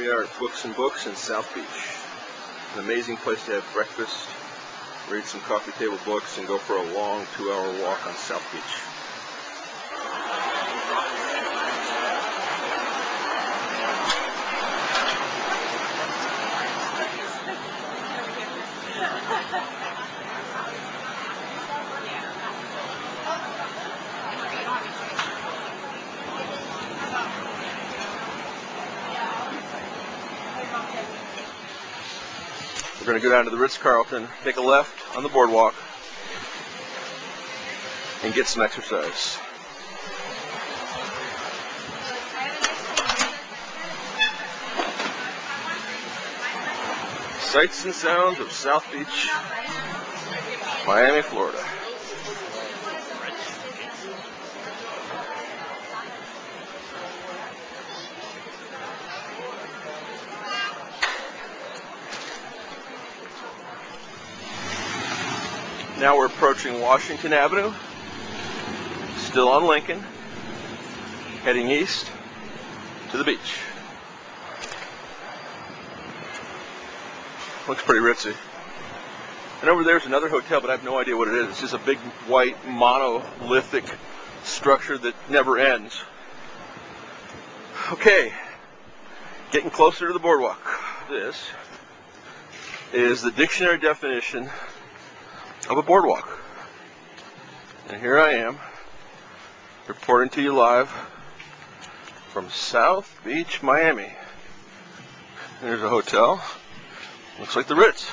we are at Books and Books in South Beach. An amazing place to have breakfast, read some coffee table books, and go for a long 2-hour walk on South Beach. We're going to go down to the Ritz-Carlton, take a left on the boardwalk, and get some exercise. Sights and sounds of South Beach, Miami, Florida. Now we're approaching Washington Avenue, still on Lincoln, heading east to the beach. Looks pretty ritzy. And over there's another hotel, but I have no idea what it is. It's just a big white monolithic structure that never ends. Okay, getting closer to the boardwalk. This is the dictionary definition of a boardwalk. And here I am, reporting to you live from South Beach, Miami. There's a hotel. Looks like the Ritz.